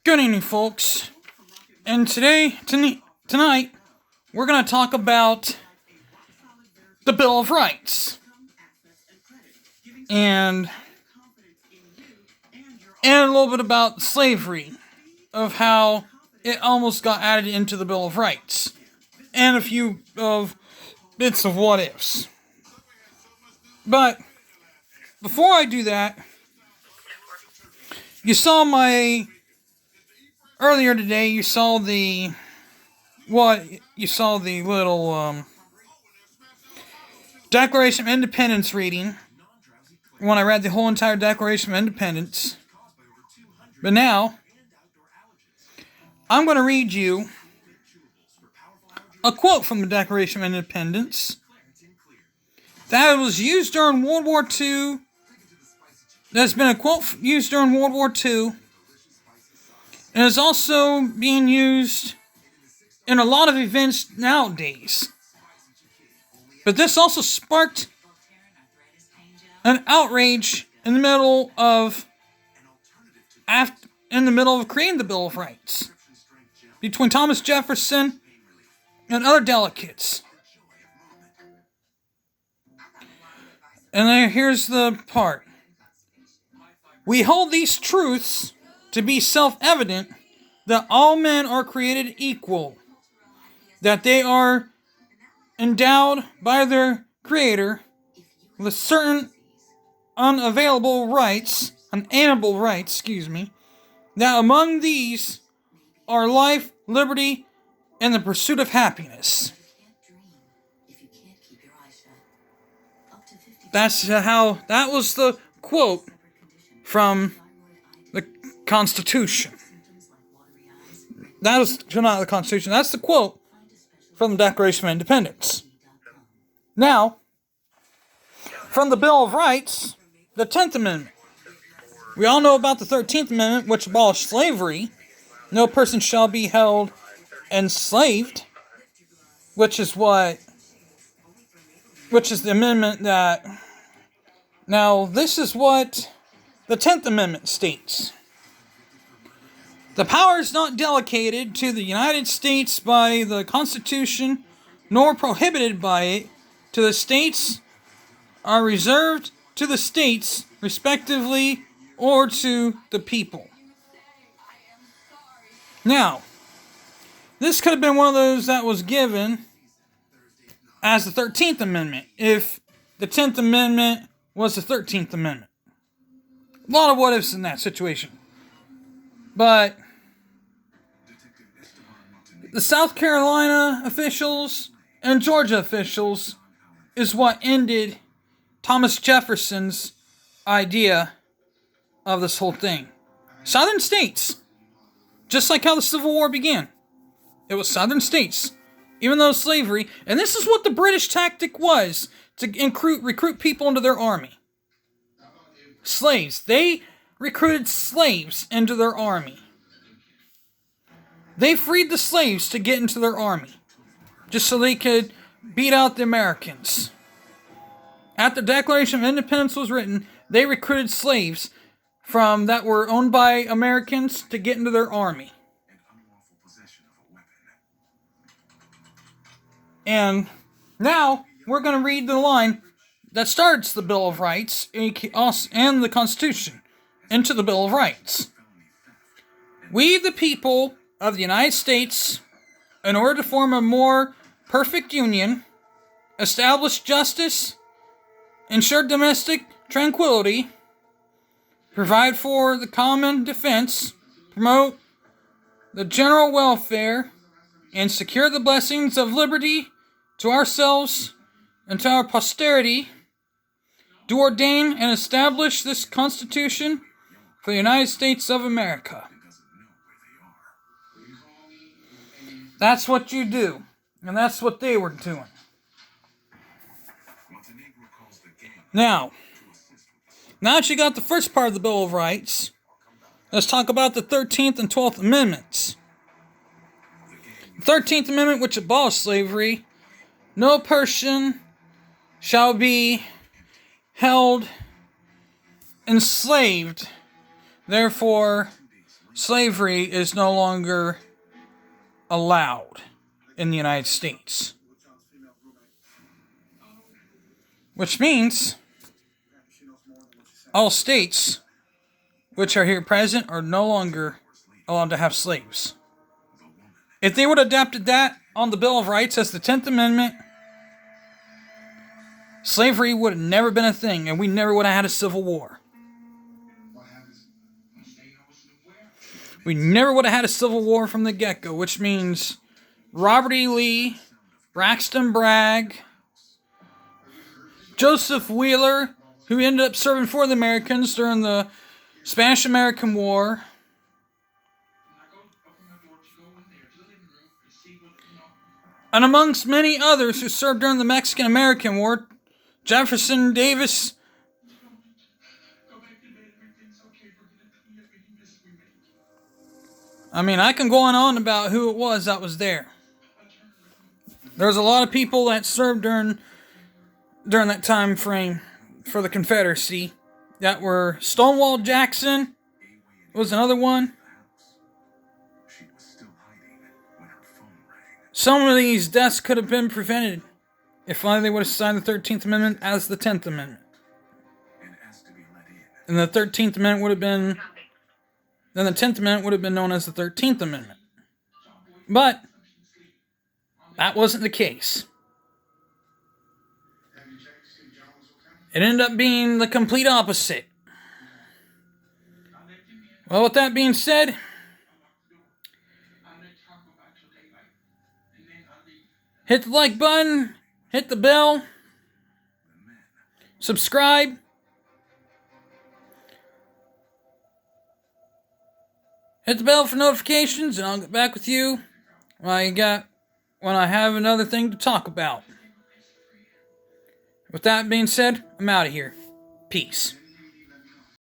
Good evening, folks. And tonight, we're going to talk about the Bill of Rights. And a little bit about slavery, of how it almost got added into the Bill of Rights. And a few of bits of what ifs. But before I do that, you saw earlier today, you saw the little Declaration of Independence reading, when I read the whole entire Declaration of Independence. But now, I'm going to read you a quote from the Declaration of Independence that was used during World War II. There's been a quote used during World War II, and is also being used in a lot of events nowadays. But this also sparked an outrage in the middle of creating the Bill of Rights between Thomas Jefferson and other delegates. And then here's the part. We hold these truths to be self-evident, that all men are created equal, that they are endowed by their Creator with certain unalienable rights, that among these are life, liberty, and the pursuit of happiness. That was the quote from the Constitution. That was not the Constitution. That's the quote from the Declaration of Independence. Now, from the Bill of Rights, the 10th Amendment. We all know about the 13th Amendment, which abolished slavery. No person shall be held enslaved, which is the amendment that... Now, this is what the 10th Amendment states. The power is not delegated to the United States by the Constitution, nor prohibited by it, to the states, are reserved to the states, respectively, or to the people. Now, this could have been one of those that was given as the 13th Amendment, if the 10th Amendment was the 13th Amendment. A lot of what-ifs in that situation. But the South Carolina officials and Georgia officials is what ended Thomas Jefferson's idea of this whole thing. Southern states. Just like how the Civil War began. It was Southern states. Even though slavery, and this is what the British tactic was, to recruit people into their army. Slaves. They recruited slaves into their army. They freed the slaves to get into their army, just so they could beat out the Americans. After the Declaration of Independence was written, they recruited slaves that were owned by Americans to get into their army. And now we're going to read the line that starts the Bill of Rights and the Constitution into the Bill of Rights. We, the people of the United States, in order to form a more perfect union, establish justice, ensure domestic tranquility, provide for the common defense, promote the general welfare, and secure the blessings of liberty to ourselves and to our posterity, do ordain and establish this Constitution for the United States of America. That's what you do. And that's what they were doing. Now that you got the first part of the Bill of Rights, let's talk about the 13th and 12th Amendments. The 13th Amendment, which abolished slavery, no person shall be held enslaved. Therefore, slavery is no longer allowed in the United States. Which means all states which are here present are no longer allowed to have slaves. If they would have adopted that on the Bill of Rights as the 10th Amendment, slavery would have never been a thing, and we never would have had a civil war. We never would have had a civil war from the get-go, which means Robert E. Lee, Braxton Bragg, Joseph Wheeler, who ended up serving for the Americans during the Spanish-American War, and amongst many others who served during the Mexican-American War, Jefferson Davis, I mean, I can go on about who it was that was there. There's a lot of people that served during that time frame for the Confederacy that were Stonewall Jackson was another one. Some of these deaths could have been prevented if only they would have signed the 13th Amendment as the 10th Amendment. And the 13th Amendment would have been... Then the 10th Amendment would have been known as the 13th Amendment. But that wasn't the case. It ended up being the complete opposite. Well, with that being said, hit the like button, hit the bell, subscribe. Hit the bell for notifications, and I'll get back with you when I have another thing to talk about. With that being said, I'm out of here. Peace.